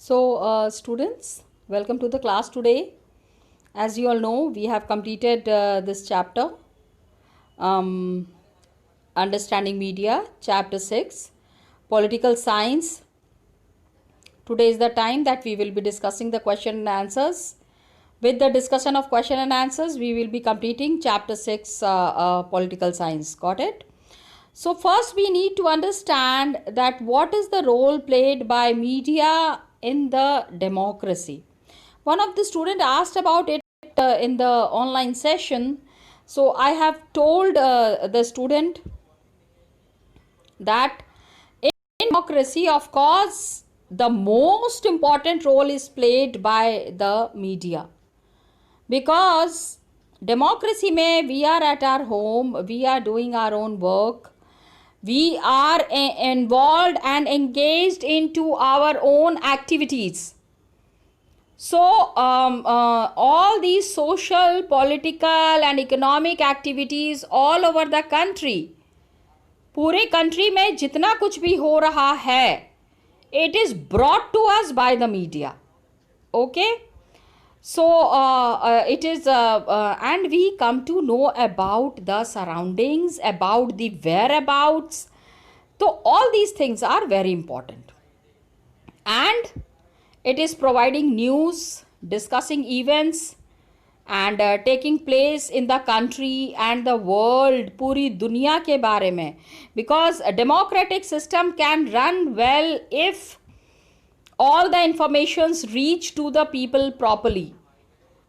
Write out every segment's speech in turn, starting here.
Students, welcome to the class today. As you all know, we have completed this chapter, Understanding Media, Chapter 6, Political Science. Today is the time that we will be discussing the question and answers. With the discussion of question and answers, we will be completing Chapter 6, Political Science. Got it? So first we need to understand that what is the role played by media in the democracy. One of the students asked about it in the online session. So I have told the student that in democracy, of course, the most important role is played by the media. Because democracy mein we are at our home, we are doing our own work, we are involved and engaged into our own activities. So all these social, political and economic activities all over the country, पूरे country में जितना कुछ भी हो रहा है, it is brought to us by the media. Okay? So it is and we come to know about the surroundings, about the whereabouts. So all these things are very important, and it is providing news, discussing events and taking place in the country and the world, पूरी दुनिया के बारे में, because a democratic system can run well if all the informations reach to the people properly.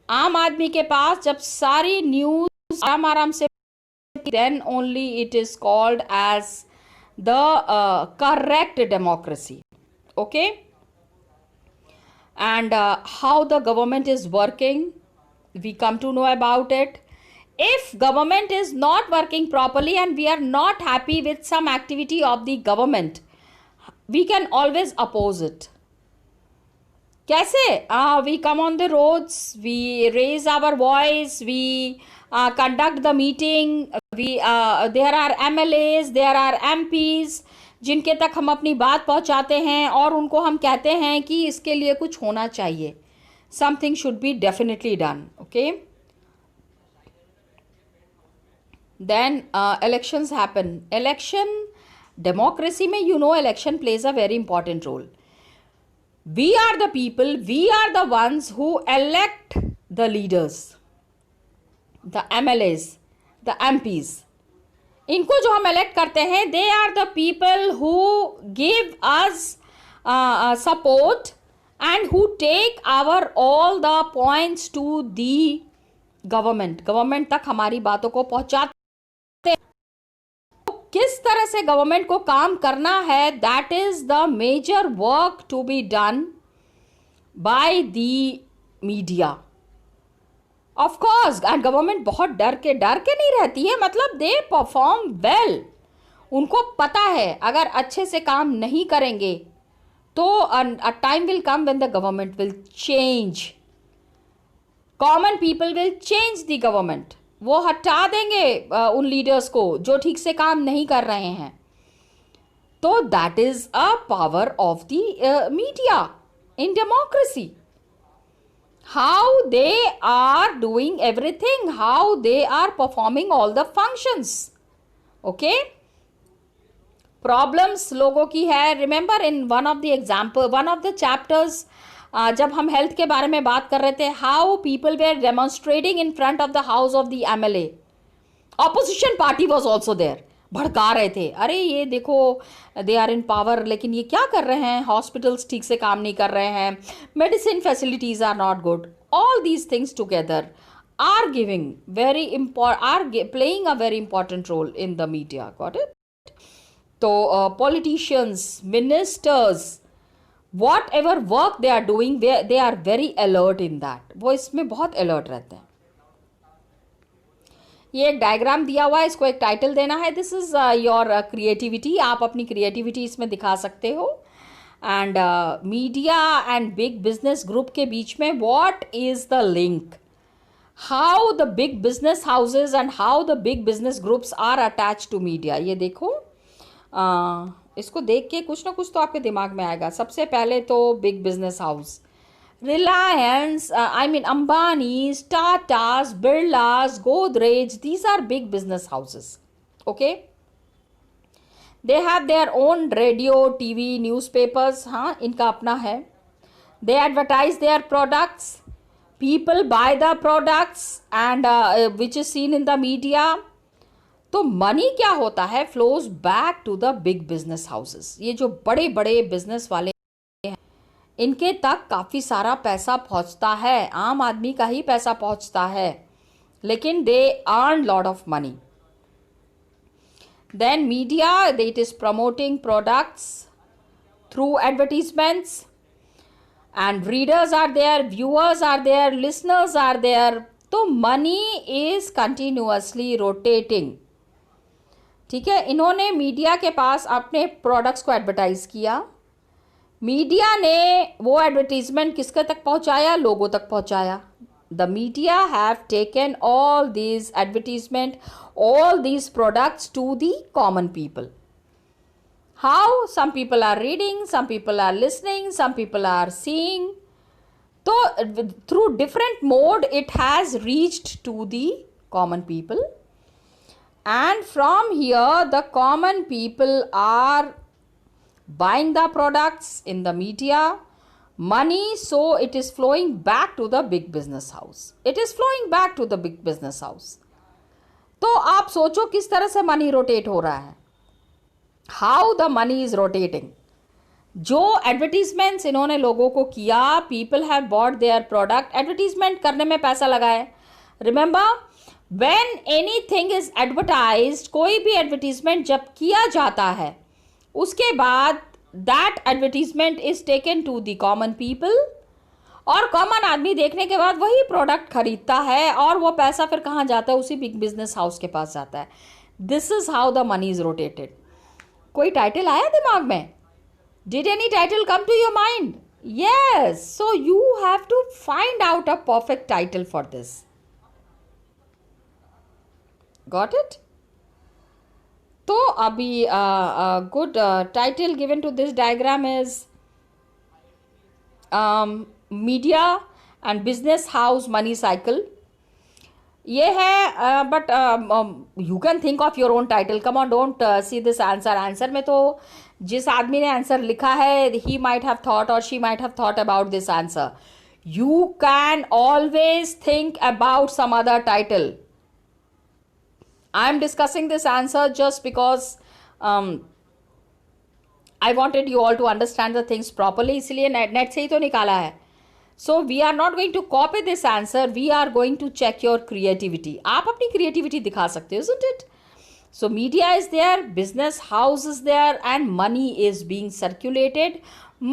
आम आदमी के पास जब सारी न्यूज़ आराम से, then only it is called as the correct democracy. Okay? And how the government is working, we come to know about it. If government is not working properly and we are not happy with some activity of the government, we can always oppose it. कैसे? We come on the roads, we raise our voice, we conduct the meeting, there are MLAs, there are MPs जिनके तक हम अपनी बात पहुंचाते हैं और उनको हम कहते हैं कि इसके लिए कुछ होना चाहिए. Something should be definitely done. Okay? Then elections happen. Democracy में, you know, election plays a very important role. We are the people, we are the ones who elect the leaders, the MLAs, the MPs. इनको जो हम elect करते हैं, they are the people who give us support and who take our all the points to the government. Government तक हमारी बातों को पहुंचाते हैं. किस तरह से गवर्नमेंट को काम करना है, that is the major work to be done by the media. Of course, and government बहुत डर के नहीं रहती है, मतलब दे परफॉर्म वेल. उनको पता है अगर अच्छे से काम नहीं करेंगे तो a time will come when the government will change. Common people will change the government. वो हटा देंगे उन लीडर्स को जो ठीक से काम नहीं कर रहे हैं. तो that is a power of the media in democracy. How they are doing everything, how they are performing all the functions. Okay, problems लोगों की है. Remember in one of the chapters जब हम हेल्थ के बारे में बात कर रहे थे, how people were demonstrating in front of the house of the MLA. Opposition party was also there. भड़का रहे थे, अरे ये देखो दे आर इन पावर, लेकिन ये क्या कर रहे हैं, हॉस्पिटल्स ठीक से काम नहीं कर रहे हैं, medicine facilities are not good. All these things together are giving playing a very important role in the media. Got it? तो politicians, ministers, whatever work they are doing, they are very alert in that. वो इसमें बहुत alert रहते हैं. ये एक diagram दिया हुआ है, इसको एक टाइटल देना है. This is your creativity. आप अपनी क्रिएटिविटी इसमें दिखा सकते हो. And media and big business group के बीच में what is the link, how the big business houses and how the big business groups are attach to media. ये देखो, इसको देख के कुछ ना कुछ तो आपके दिमाग में आएगा. सबसे पहले तो big business house, Reliance, I mean Ambani's, Tata's, Birla's, Godrej, these are big business houses. Okay? They have their own radio, TV, newspapers. हाँ, इनका अपना है. They advertise their products. People buy the products and which is seen in the media. तो money क्या होता है? Flows back to the big business houses. ये जो बड़े बड़े बिजनेस वाले इनके तक काफ़ी सारा पैसा पहुंचता है. आम आदमी का ही पैसा पहुंचता है, लेकिन they earn lot of money. Then media, it is promoting products through advertisements and readers are there, viewers are there, listeners are there. तो मनी इज कंटिन्यूअसली रोटेटिंग. ठीक है, इन्होंने मीडिया के पास अपने प्रोडक्ट्स को एडवर्टाइज किया. मीडिया ने वो एडवर्टीजमेंट किसके तक पहुंचाया? लोगों तक पहुंचाया. The media have taken all these advertisement, all these products to the common people. How? Some people are reading, some people are listening, some people are seeing. तो through different mode it has reached to the common people, and from here the common people are buying the products in the media, money, so it is flowing back to the big business house. It is flowing back to the big business house. तो आप सोचो किस तरह से money rotate हो रहा है. How the money is rotating. जो एडवर्टीजमेंट्स इन्होंने लोगों को किया, people have bought their product, advertisement करने में पैसा लगाए. Remember, when anything is advertised, कोई भी एडवर्टीजमेंट जब किया जाता है, उसके बाद that advertisement is taken to the common people, और कॉमन आदमी देखने के बाद वही प्रोडक्ट खरीदता है, और वो पैसा फिर कहाँ जाता है? उसी बिग बिजनेस हाउस के पास जाता है. This is how the money is rotated. कोई टाइटल आया दिमाग में? Did any title come to your mind? Yes. So you have to find out a perfect title for this. Got it? तो अभी good title given to this diagram is media and business house money cycle. ये है, but you can think of your own title. Come on, don't see this answer. Answer में तो जिस आदमी ने answer लिखा है, he might have thought or she might have thought about this answer. You can always think about some other title. I am discussing this answer just because I wanted you all to understand the things properly. इसलिए net से ही तो निकाला है. So we are not going to copy this answer. We are going to check your creativity. आप अपनी creativity दिखा सकते हो, isn't it? So media is there, business house is there, and money is being circulated.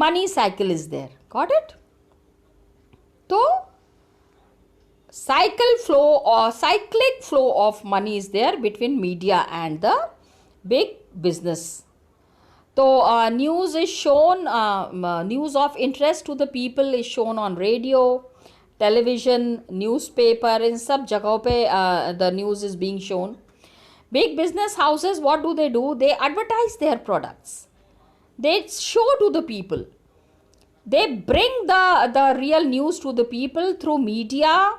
Money cycle is there. Got it? तो cyclic flow of money is there between media and the big business. So news is shown, news of interest to the people is shown on radio, television, newspaper, in सब जगहों पे the news is being shown. Big business houses, what do? They advertise their products. They show to the people. They bring the real news to the people through media.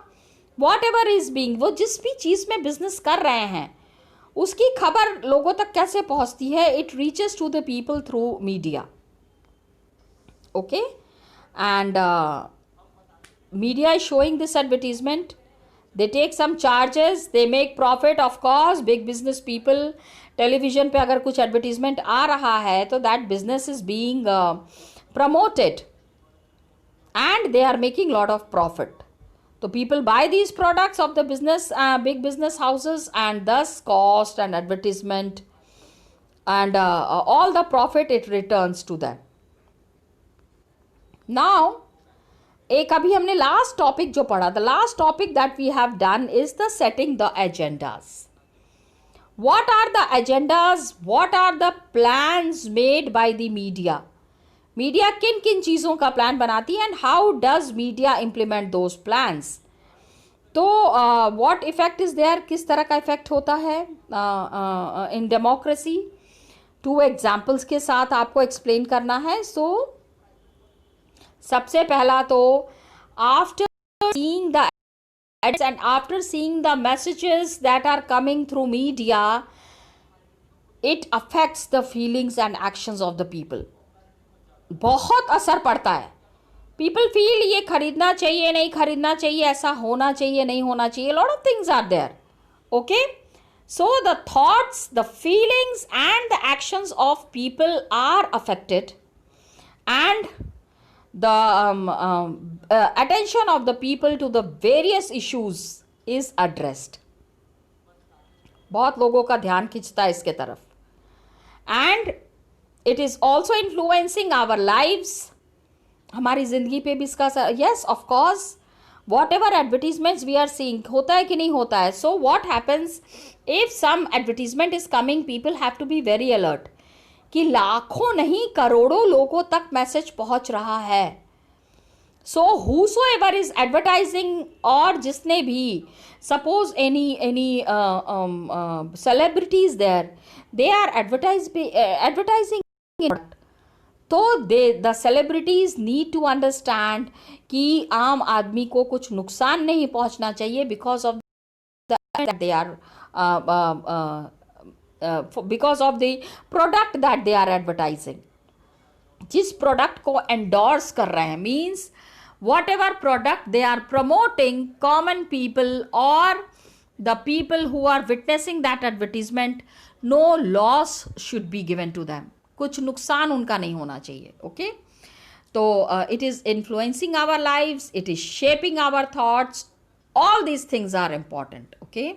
Whatever is being, वो जिस भी चीज़ में business कर रहे हैं, उसकी खबर लोगों तक कैसे पहुंचती है? It reaches to the people through media. Okay, and media is showing this advertisement. They take some charges, they make profit. Of course big business people, television पे अगर कुछ एडवर्टीजमेंट आ रहा है तो that business is being promoted and they are making lot of profit. So people buy these products of the business, big business houses, and thus cost and advertisement and all the profit it returns to them. Now, एक अभी हमने last topic जो पढ़ा, the last topic that we have done is the setting the agendas. What are the agendas? What are the plans made by the media? Media किन किन चीज़ों का plan बनाती है, and how does media implement those plans. तो what effect is there, किस तरह का इफेक्ट होता है इन डेमोक्रेसी. 2 एग्जाम्पल्स के साथ आपको एक्सप्लेन करना है. सो सबसे पहला तो after seeing the ads and after seeing the messages that are coming through media, it affects the feelings and actions of the people. बहुत असर पड़ता है. People feel ये खरीदना चाहिए, नहीं खरीदना चाहिए, ऐसा होना चाहिए, नहीं होना चाहिए. lot of things are there. Okay, so the thoughts, the feelings and the actions of people are affected, and the attention of the people to the various issues is addressed. बहुत लोगों का ध्यान खिंचता है इसके तरफ. And it is also influencing our lives. हमारी जिंदगी पे भी इसका yes of course, whatever advertisements we are seeing, होता है कि नहीं होता है. So what happens if some advertisement is coming, people have to be very alert कि लाखों नहीं करोड़ों लोगों तक मैसेज पहुंच रहा है. सो whosoever is advertising, और जिसने भी suppose any celebrities there, they are advertising it. तो the celebrities need to understand कि आम आदमी को कुछ नुकसान नहीं पहुंचना चाहिए because of that they are because of the product that they are advertising. जिस प्रोडक्ट को एंडोर्स कर रहे हैं, means whatever product they are promoting, common people or the people who are witnessing that advertisement, no loss should be given to them. कुछ नुकसान उनका नहीं होना चाहिए. Okay, तो it is influencing our lives, it is shaping our thoughts. All these things are important. Okay,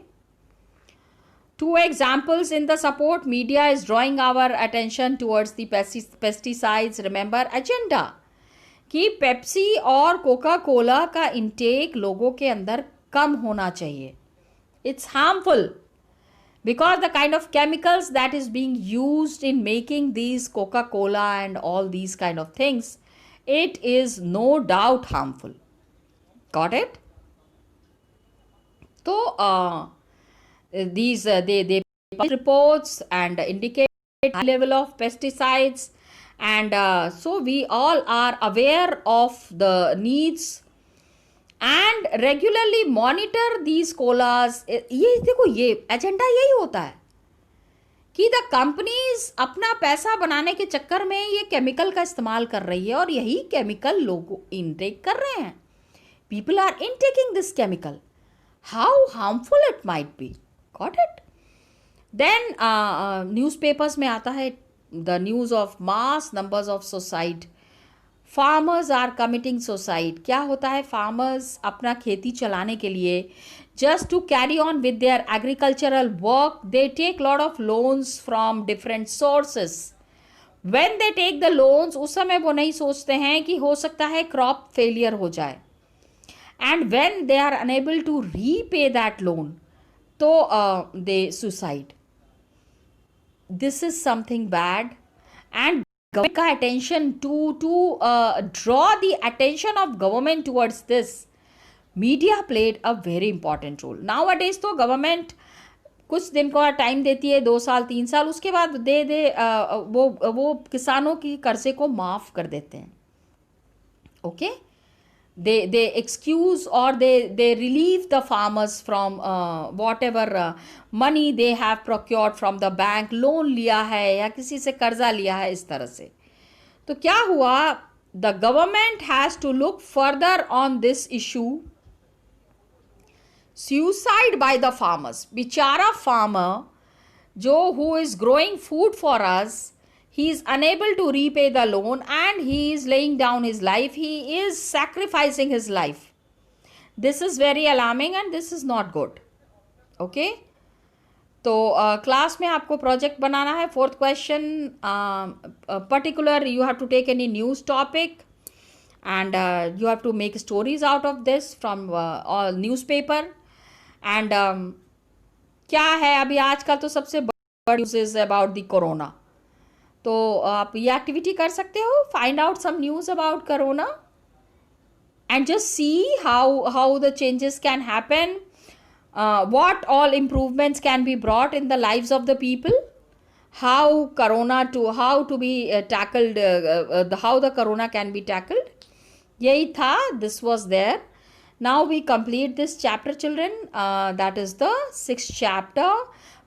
2 examples in the support. Media is drawing our attention towards the pesticides. Remember agenda कि Pepsi और Coca Cola का intake लोगों के अंदर कम होना चाहिए. It's harmful because the kind of chemicals that is being used in making these Coca-Cola and all these kind of things, it is no doubt harmful. Got it? So these they reports and indicate high level of pesticides, and so we all are aware of the needs and regularly monitor these colas. ये देखो, ये agenda यही होता है कि the companies अपना पैसा बनाने के चक्कर में ये केमिकल का इस्तेमाल कर रही है और यही केमिकल लोग इनटेक कर रहे हैं. People are intaking this chemical. How harmful it might be. Got it. Then newspapers में आता है the news of mass numbers of suicide. Farmers are committing suicide. क्या होता है, फार्मर्स अपना खेती चलाने के लिए just to carry on with their agricultural work, they take lot of loans from different sources. When they take the loans, उस समय वो नहीं सोचते हैं कि हो सकता है क्रॉप फेलियर हो जाए, and when they are unable to repay that loan, तो they suicide. This is something bad, and government का attention to draw the attention of government towards this, media played a very important role. Nowadays तो government कुछ दिन का time देती है, 2 साल 3 साल, उसके बाद दे वो किसानों की कर्जे को माफ़ कर देते हैं. Okay, they excuse or they relieve the farmers from whatever money they have procured from the bank. Loan लिया है या किसी से कर्जा लिया है, इस तरह से. तो क्या हुआ, the government has to look further on this issue. Suicide by the farmers. बेचारा farmer जो who is growing food for us, he is unable to repay the loan and he is laying down his life. He is sacrificing his life. This is very alarming and this is not good. Okay. तो class में आपको project बनाना है. 4th question, particular you have to take any news topic and you have to make stories out of this from all newspaper. And क्या है अभी आजकल तो सबसे बड़ी news is about the corona. तो आप ये एक्टिविटी कर सकते हो, find out some news about corona and just see how the changes can happen, what all improvements can be brought in the lives of the people, how how to be tackled, how the corona can be tackled. Yahi tha, this was there. Now we complete this chapter, children. That is the 6th chapter,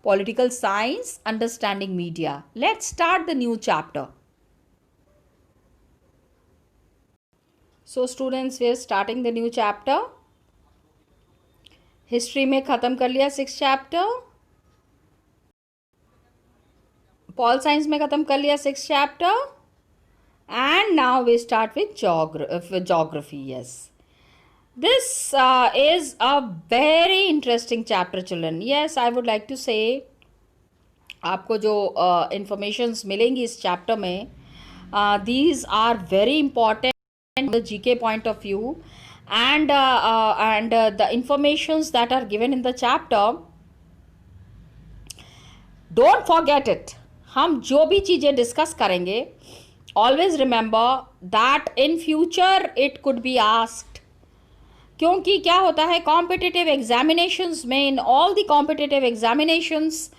Political Science, Understanding Media. Let's start the new chapter. So students, we are starting the new chapter. History में ख़त्म कर लिया 6th chapter. Pol Science में ख़त्म कर लिया 6th chapter. And now we start with geography. Yes. This is a very interesting chapter, children. Yes, I would like to say, आपको जो informations मिलेंगी इस chapter में, these are very important from the GK point of view, and the informations that are given in the chapter, don't forget it. हम जो भी चीज़ें discuss करेंगे, always remember that in future it could be asked. क्योंकि क्या होता है competitive examinations में, in all the competitive examinations,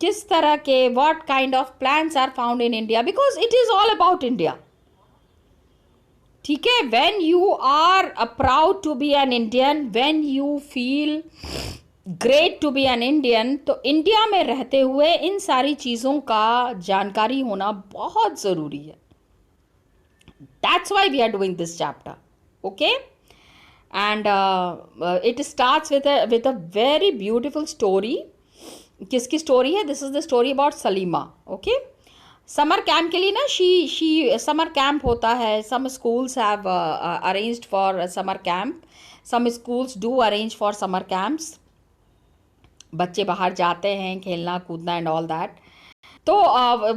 किस तरह के what kind of plans are found in India, because it is all about India. ठीक है, when you are proud to be an Indian, when you feel great to be an Indian, तो India में रहते हुए इन सारी चीज़ों का जानकारी होना बहुत ज़रूरी है. That's why we are doing this chapter. Okay, and it starts with a very beautiful story. किसकी story है? This is the story about Salima. Okay, summer camp के लिए ना she summer camp होता है. Some schools have arranged for summer camp. Some schools do arrange for summer camps. बच्चे बाहर जाते हैं खेलना कूदना and all that. तो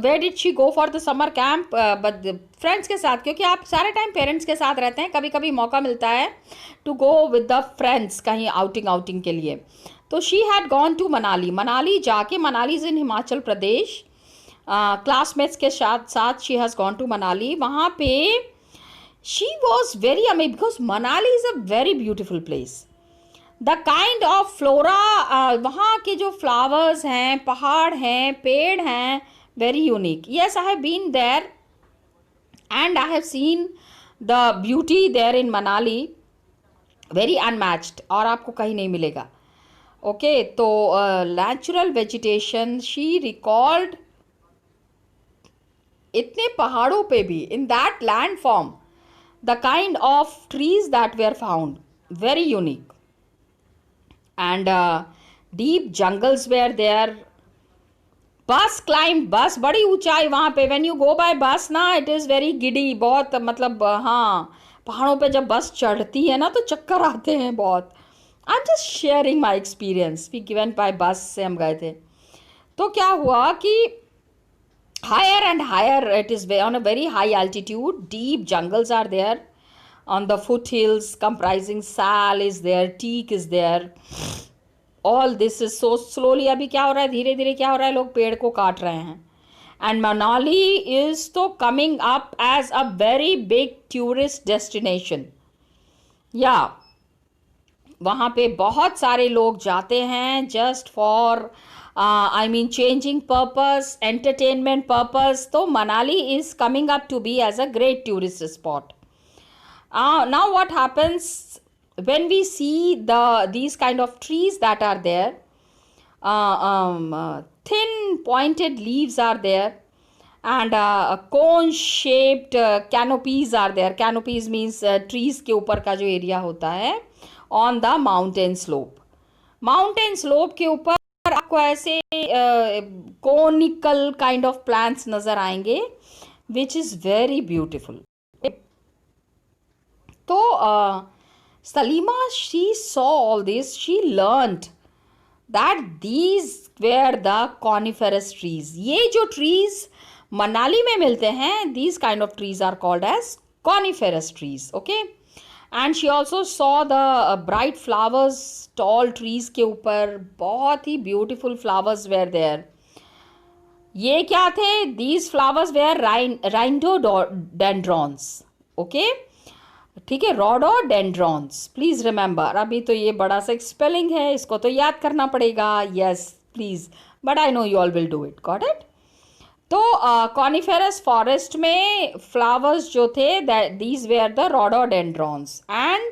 where did she go for the summer camp? Friends के साथ, क्योंकि आप सारे टाइम पेरेंट्स के साथ रहते हैं, कभी कभी मौका मिलता है to go with the friends कहीं आउटिंग के लिए. तो she had gone to Manali जाके, Manali is in Himachal Pradesh, classmates के साथ she has gone to Manali. वहाँ पे she was very amaze because Manali is a very beautiful place. The kind of flora, वहाँ के जो फ्लावर्स हैं, पहाड़ हैं, पेड़ हैं, very unique. Yes, I have been there and I have seen the beauty there in Manali, very unmatched, और आपको कहीं नहीं मिलेगा. ओके, तो नेचुरल वेजिटेशन शी रिकॉल्ड, इतने पहाड़ों पे भी in that land form, the kind of trees that were found, very unique. And deep jungles were there. बस बड़ी ऊंचाई वहाँ पे. when you go by bus ना, it is very giddy, बहुत मतलब हाँ, पहाड़ों पे जब बस चढ़ती है ना तो चक्कर आते हैं बहुत. I'm just sharing my experience. we given by bus से हम गए थे. तो क्या हुआ कि higher and higher, it is on a very high altitude, deep jungles are there. On the foothills, comprising sal is there, teak is there. All this is so slowly. अभी क्या हो रहा है, धीरे धीरे क्या हो रहा है, लोग पेड़ को काट रहे हैं. And Manali is तो coming up as a very big tourist destination. Yeah, वहाँ पे बहुत सारे लोग जाते हैं just for changing purpose, entertainment purpose. तो Manali is coming up to be as a great tourist spot. Now what happens when we see these kind of trees that are there, thin pointed leaves are there, and cone shaped canopies are there. Canopies means trees के ऊपर का जो area होता है on the mountain slope. Mountain slope के ऊपर आपको ऐसे conical kind of plants नजर आएंगे, which is very beautiful. तो Salima, she saw all this. She learned that these were the coniferous trees. ये जो trees मनाली में मिलते हैं, these kind of trees are called as coniferous trees. Okay, and she also saw the bright flowers, tall trees के ऊपर बहुत ही beautiful flowers were there. ये क्या थे? These flowers were rhododendrons. Okay, ठीक है, rhododendrons. प्लीज रिमेंबर, अभी तो ये बड़ा सा स्पेलिंग है, इसको तो याद करना पड़ेगा. Yes, please but I know you all will do it. Got it? तो कॉनिफेरस फॉरेस्ट में फ्लावर्स जो थे, these were the rhododendrons. And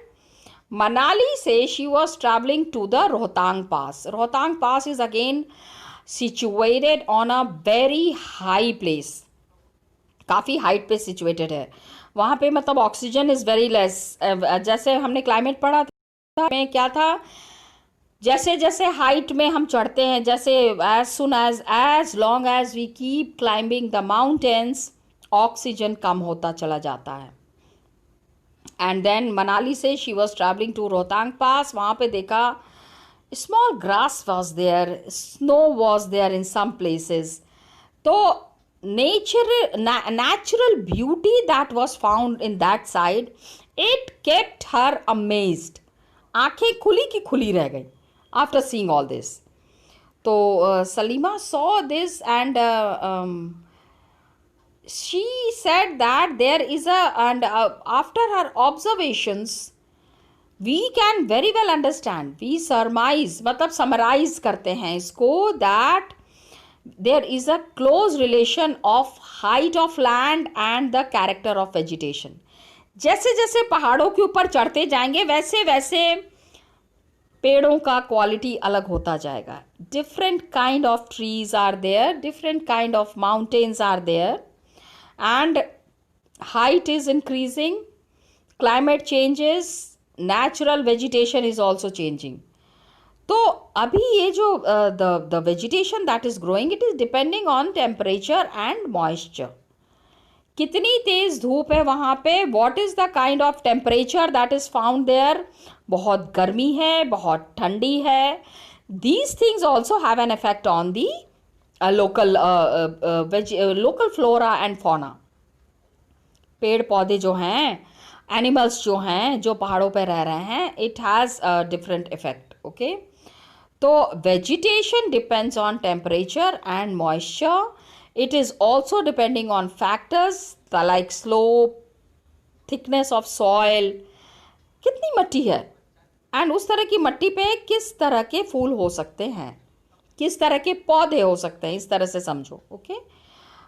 Manali से she was traveling to the Rohtang Pass. Rohtang Pass is again situated on a very high place. काफ़ी height पे situated है वहाँ पे, मतलब ऑक्सीजन इज़ वेरी लेस. जैसे हमने क्लाइमेट पढ़ा था में क्या था, जैसे जैसे हाइट में हम चढ़ते हैं, जैसे as long as we keep climbing the mountains, oxygen कम होता चला जाता है. एंड देन मनाली से she was travelling to Rohtang pass. वहाँ पे देखा small grass was there, snow was there in some places. तो natural beauty that was found in that side, it kept her amazed. आंखें खुली की खुली रह गई after seeing all this. तो Salima saw this and she said that there is and after her observations we can very well understand, we surmise, मतलब summarize करते हैं इसको, that there is a close relation of height of land and the character of vegetation. जैसे जैसे पहाड़ों के ऊपर चढ़ते जाएंगे वैसे वैसे पेड़ों का क्वालिटी अलग होता जाएगा. Different kind of trees are there, different kind of mountains are there, and height is increasing, climate changes, natural vegetation is also changing. तो अभी ये जो the vegetation that is growing, it is depending on temperature and moisture. कितनी तेज धूप है वहाँ पे, what is the kind of temperature that is found there, बहुत गर्मी है, बहुत ठंडी है. These things also have an effect on the local flora and fauna. पेड़ पौधे जो हैं, एनिमल्स जो हैं, जो पहाड़ों पर रह रहे हैं, it has different effect. Okay, तो vegetation depends on temperature and moisture. It is also depending on factors like slope, thickness of soil, कितनी मिट्टी है, एंड उस तरह की मिट्टी पे किस तरह के फूल हो सकते हैं, किस तरह के पौधे हो सकते हैं, इस तरह से समझो. ओके,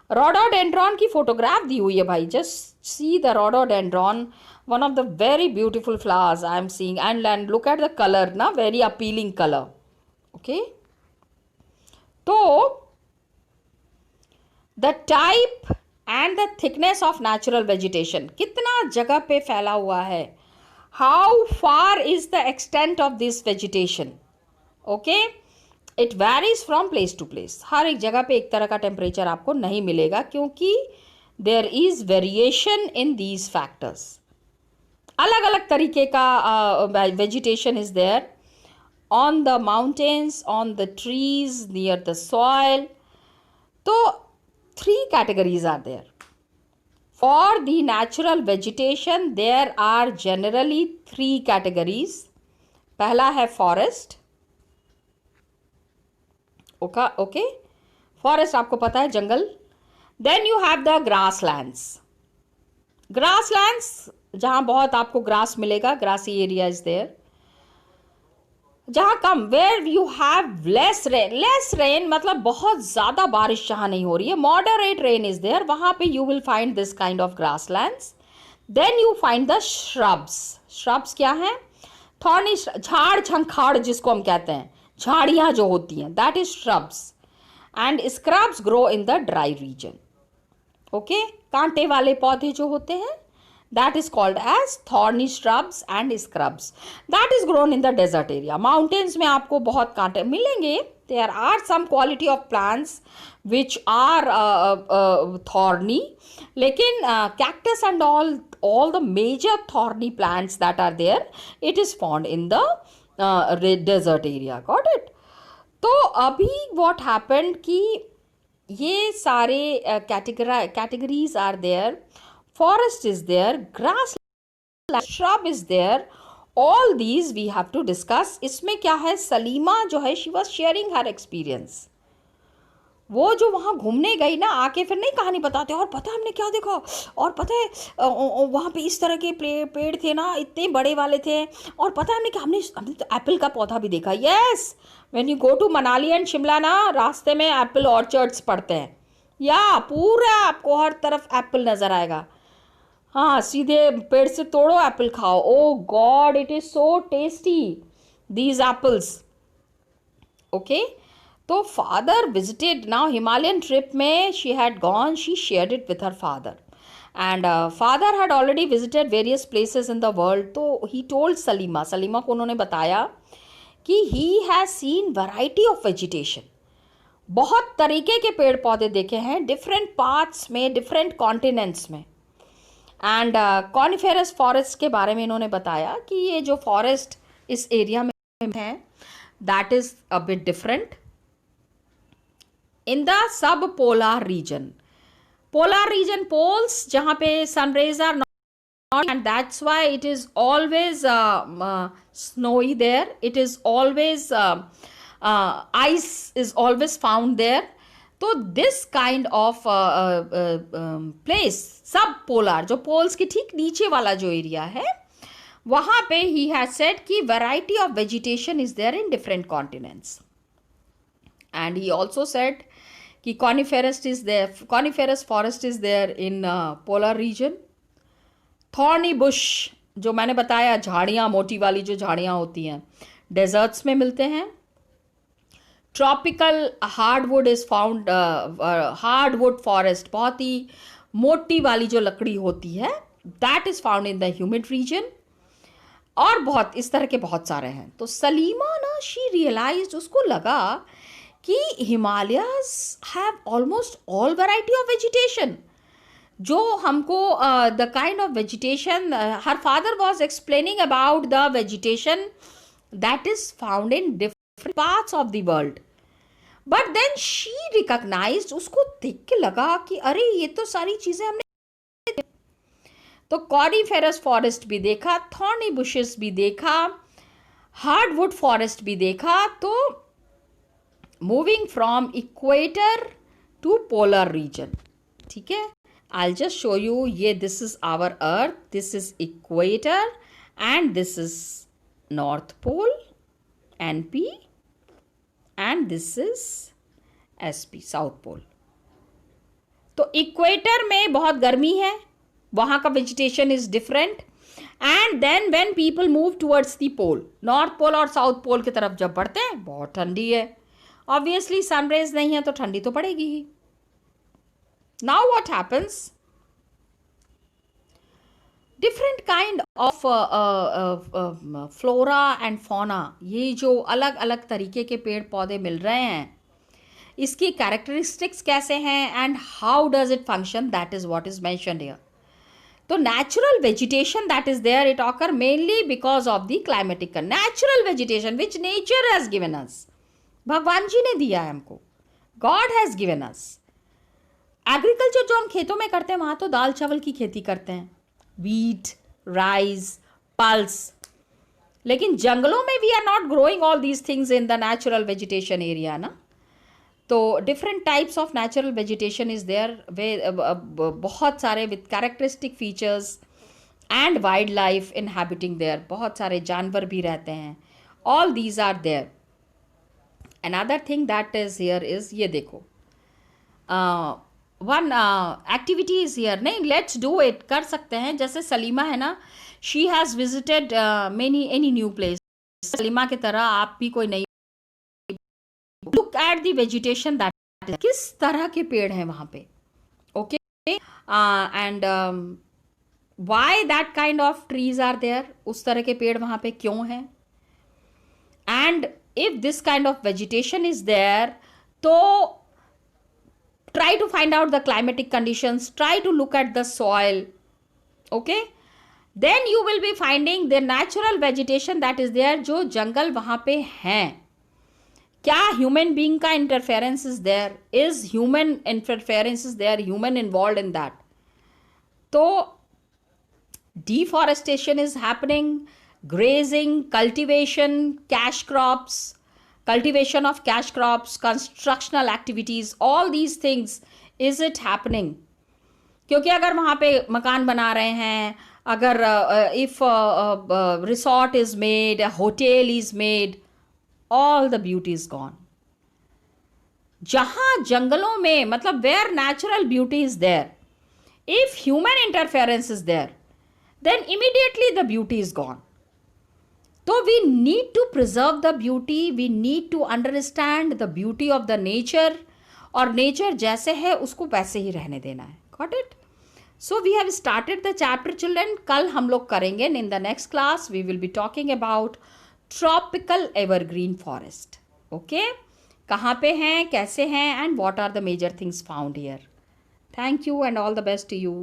रोडोडेंड्रॉन की फोटोग्राफ दी हुई है भाई. Just see the rhododendron, one of the very beautiful flowers I am seeing, and look at the color na, very appealing color. Okay, तो the type and the thickness of natural vegetation, कितना जगह पे फैला हुआ है, how far is the extent of this vegetation. Okay, it varies from place to place. हर एक जगह पे एक तरह का टेम्परेचर आपको नहीं मिलेगा, क्योंकि there is variation in these factors. अलग अलग तरीके का vegetation is there on the mountains, on the trees, near the soil. तो 3 categories are there. For the natural vegetation, there are generally 3 categories. पहला है forest. Okay, forest आपको पता है, जंगल. Then you have the grasslands. Grasslands जहाँ बहुत आपको grass मिलेगा, ग्रासी एरिया इज देयर. जहाँ कम, where you have less rain, मतलब बहुत ज़्यादा बारिश जहाँ नहीं हो रही है, मॉडरेट रेन इज देयर, वहाँ पे you will find this kind of grasslands. Then you find the shrubs. Shrubs क्या हैं? थॉर्नी, झाड़ झंखाड़ जिसको हम कहते हैं, झाड़ियाँ जो होती हैं, that is shrubs. And scrubs grow in the dry region. Okay, कांटे वाले पौधे जो होते हैं, that is called as thorny shrubs and scrubs. That is grown in the desert area. Mountains में आपको बहुत कांटे मिलेंगे. There are some quality of plants which are thorny. लेकिन cactus and all the major thorny plants that are there, it is found in the desert area. Got it? तो अभी what happened कि ये सारे categories are there. Forest is there, grass, shrub is there. All these we have to discuss. इसमें क्या है, सलीमा जो है, she was sharing her experience. वो जो वहाँ घूमने गई ना, आके फिर नहीं कहानी बताते, और पता है हमने क्या देखा, और पता है वहाँ पे इस तरह के पेड़ थे ना, इतने बड़े वाले थे, और पता है हमने क्या, हमने तो एप्पल का पौधा भी देखा। Yes, when you go to Manali and Shimla ना, रास्ते में एप्पल ऑर्चर्ड्स पड़ते हैं, या पूरा आपको हर तरफ एप्पल नज़र आएगा। हाँ, सीधे पेड़ से तोड़ो, एप्पल खाओ। Oh god, it is so tasty these apples. Okay, तो father visited, now Himalayan trip में she had gone, she shared it with her father, and father had already visited various places in the world. तो he told Salima, Salima को उन्होंने बताया कि he has seen variety of vegetation, बहुत तरीके के पेड़ पौधे देखे हैं डिफरेंट पार्ट्स में, डिफरेंट कॉन्टिनेंट्स में। एंड कॉनिफेरस फॉरेस्ट के बारे में इन्होंने बताया कि ये जो फॉरेस्ट इस एरिया में है, that is a bit different in the sub polar region. Polar region, poles जहाँ पे sun rays are not, and that's why it is always snowy there, it is always ice is always found there. तो this kind of place, सब polar, जो poles के ठीक नीचे वाला जो एरिया है, वहाँ पे he has said कि variety of vegetation is there in different continents. And he also said कि coniferous forest is there in polar region. Thorny Bush, जो मैंने बताया, झाड़ियाँ, मोटी वाली जो झाड़ियाँ होती हैं, डेजर्ट्स में मिलते हैं। Tropical hardwood is found, hardwood forest, बहुत ही मोटी वाली जो लकड़ी होती है, that is found in the humid region. और बहुत इस तरह के बहुत सारे हैं। तो सलीमा ना, शी रियलाइज्ड, उसको लगा कि Himalayas have almost all variety of vegetation, जो हमको the kind of vegetation, her father was explaining about the vegetation that is found in different parts of the world. But then she recognised, उसको देख के लगा कि अरे ये तो सारी चीज़ें हमने, तो कॉनिफेरस फॉरेस्ट भी देखा, थॉर्नी बुशेस भी देखा, हार्डवुड फॉरेस्ट भी देखा। तो moving from equator to polar region, ठीक है, I'll just show you, ये this is our earth, this is equator and this is North Pole, NP, and this is SP, South Pole. तो equator में बहुत गर्मी है, वहाँ का vegetation is different, and then when people move towards the pole, north pole और south पोल की तरफ जब बढ़ते हैं, बहुत ठंडी है, ऑब्वियसली सनरेज नहीं है तो ठंडी तो पड़ेगी ही। Now what happens? Different kind of flora and fauna, ये जो अलग अलग तरीके के पेड़ पौधे मिल रहे हैं, इसकी कैरेक्टरिस्टिक्स कैसे हैं and how does it function, that is what is mentioned here. तो natural vegetation that is there, it occur mainly because of the climatic, natural vegetation which nature has given us, भगवान जी ने दिया है हमको, god has given us. Agriculture जो हम खेतों में करते हैं, वहाँ तो दाल चावल की खेती करते हैं, वीट, राइस, पल्स, लेकिन जंगलों में we are not growing all these things in the natural vegetation area ना। तो different types of natural vegetation is there, वे बहुत सारे with characteristic features and wildlife inhabiting there, बहुत सारे जानवर भी रहते हैं, all these are there. Another thing that is here is, ये देखो, वन एक्टिविटी इज हियर, नहीं लेट्स डू इट, कर सकते हैं। जैसे सलीमा है ना, she has visited any new place, Salima की तरह आप भी कोई नई, look at the vegetation that, किस तरह के पेड़ हैं वहाँ पे, okay, and why that kind of trees are there, उस तरह के पेड़ वहाँ पे क्यों हैं, and if this kind of vegetation is there, तो try to find out the climatic conditions, try to look at the soil, okay, then you will be finding the natural vegetation that is there, जो जंगल वहाँ पे हैं। क्या human being का interference is there, is human interference is there, human involved in that? तो deforestation is happening, grazing, cultivation, cash crops, cultivation of cash crops, constructional activities, all these things, is it happening? क्योंकि अगर वहाँ पे मकान बना रहे हैं, अगर if resort is made, hotel is made, all the beauty is gone. जहाँ जंगलों में, मतलब where natural beauty is there, if human interference is there, then immediately the beauty is gone. So we need to preserve the beauty, we need to understand the beauty of the nature, और nature जैसे है उसको वैसे ही रहने देना है. Got it? So we have started the chapter, children. कल हम लोग करेंगे. In the next class we will be talking about tropical evergreen forest. Okay? कहाँ पे हैं, कैसे हैं, and what are the major things found here. Thank you and all the best to you.